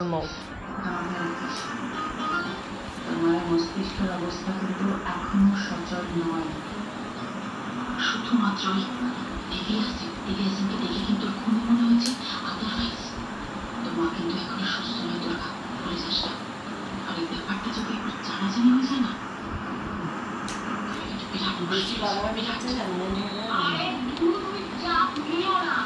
mouth. তোমার মস্তিষ্কের অবস্থা কিন্তু এখনো সচল নয়। শুধুমাত্রই ইলিয়াসকে দেখে কিন্তু খুনি মনে হয়েছে। আদারওয়াইজ তোমার কিন্তু এখনো সুস্থ নয়। তোর পুলিশ আসবে, আর এই ব্যাপারটা যদি একটু জানাজানি হয়ে যায় না, বেশি বাড়াবাড়ি হচ্ছে না, তুমি চাপ নিও না।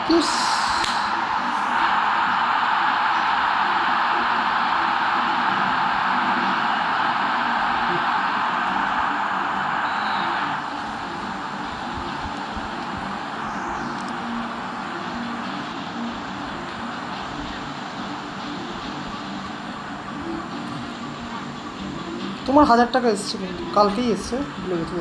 Yes. তোমার 1000 টাকা এসছে, কিন্তু কালকেই এসছে বলে গেছে।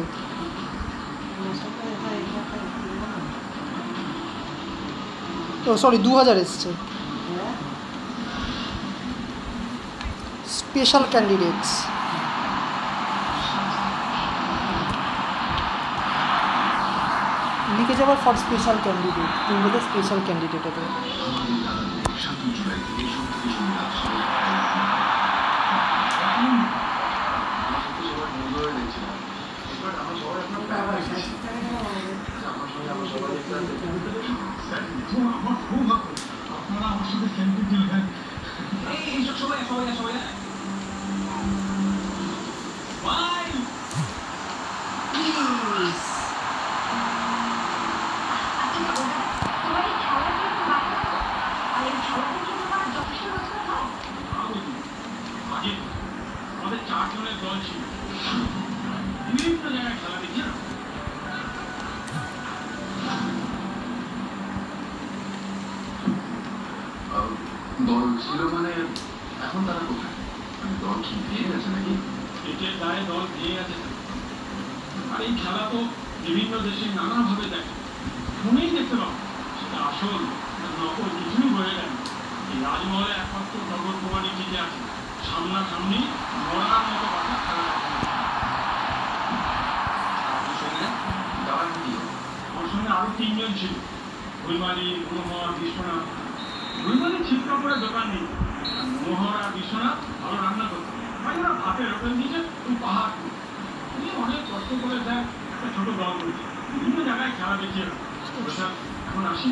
ও সরি, 2000 এসছে। স্পেশাল ক্যান্ডিডেটস লিখে যাবার ফর স্পেশাল ক্যান্ডিডেট, তুমি বলে স্পেশাল ক্যান্ডিডেট এটা। দল ছিল মানে এখন তারা কোথায়? দল কি ভেঙে গেছে নাকি? এটার গায়ে দল ভেঙে গেছে। আর এই খেলা তো বিভিন্ন দেশে নানাভাবে দেখে, ফোনেই দেখতে পাবো সেটা আসল নকল কিছুই হয়ে গেল। এই রাজমহলে একমাত্র নগর কুমারী টিকে আছে, সামনাসামনি মরার মতো কথা খেলা দেখে। আমার সঙ্গে আরো 3 জন ছিল, ভুলমালি, মনোহর, বিশ্বনাথ। ভুলমালি ছিটকা করে দোকান নেই, মনোহর আর বিশ্বনাথ ভালো রান্না করতে। ভাই ওরা ভাতের হোটেল দিয়েছে, তুই পাহাড় উনি অনেক কষ্ট করে দেয় একটা ছোট দল করেছে, বিভিন্ন জায়গায় খেলা দেখিয়ে। এখন আসি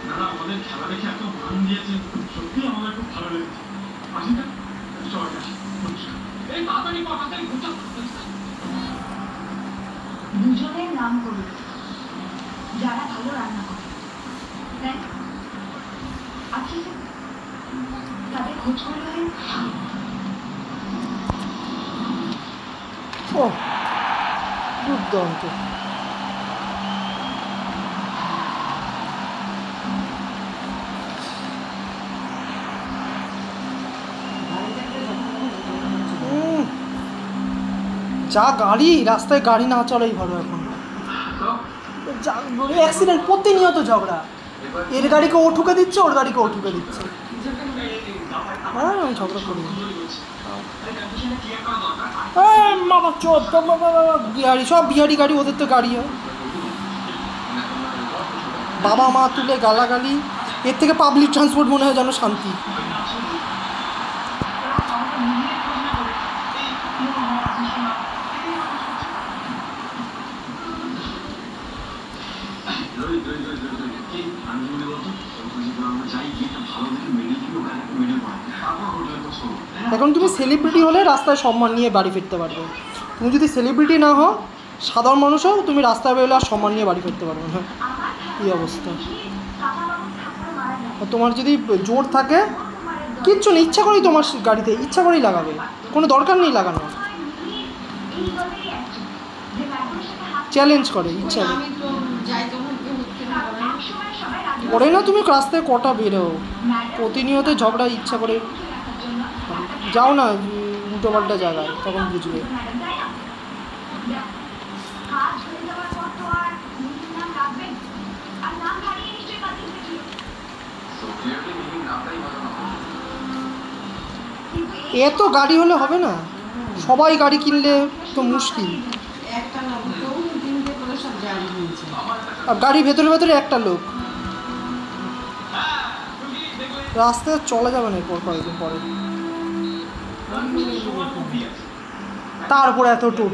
দাদা, আমাদের খেলা দেখে এত মান দিয়েছে, সত্যি আমাদের খুব ভালো লেগেছে। আসি না সবাই আসি, এই তাড়াতাড়ি তাড়াতাড়ি দুজনের নাম করুন যারা ভালো রান্না করে। আচ্ছা, তাদের খোঁজ করলেন? ও দুর্দান্ত। যা গাড়ি রাস্তায়, গাড়ি না চলাই ভালো। এখন যা অ্যাক্সিডেন্ট, প্রতিনিয়ত ঝগড়া। এর গাড়িকে ও ঠুকে দিচ্ছে, ওর গাড়িকে ও ঠুকে দিচ্ছে। হ্যাঁ, আমি ঝগড়া করি। বাবা চোদ, বিহারি, সব বিহারি গাড়ি, ওদের তো গাড়ি হয়। বাবা মা তুলে গালাগালি, এর থেকে পাবলিক ট্রান্সপোর্ট মনে হয় যেন শান্তি। এখন তুমি সেলিব্রিটি হলে রাস্তায় সম্মান নিয়ে বাড়ি ফিরতে পারবে। তুমি যদি সেলিব্রিটি না হও, সাধারণ মানুষ হও, তুমি রাস্তায় বেরোলে আর সম্মান নিয়ে বাড়ি ফিরতে পারবে না। কী অবস্থা! তোমার যদি জোর থাকে, কিচ্ছু নেই, ইচ্ছা করেই তোমার গাড়িতে ইচ্ছা করেই লাগাবে, কোনো দরকার নেই লাগানো। চ্যালেঞ্জ করে ইচ্ছা করে না। তুমি রাস্তায় কটা বেরো, প্রতিনিয়ত ঝগড়া, ইচ্ছা করে যাও না উল্টোপাল্টা জায়গায়, তখন বুঝবে। এত গাড়ি হলে হবে না, সবাই গাড়ি কিনলে তো মুশকিল। একটা না দুটো তিনটে করে সব গাড়ি নিয়েছে। আর গাড়ির ভেতরে ভেতরে একটা লোক, রাস্তায় চলা যাবে না এরপর কয়েকদিন পরে। তারপরে এত টোটো।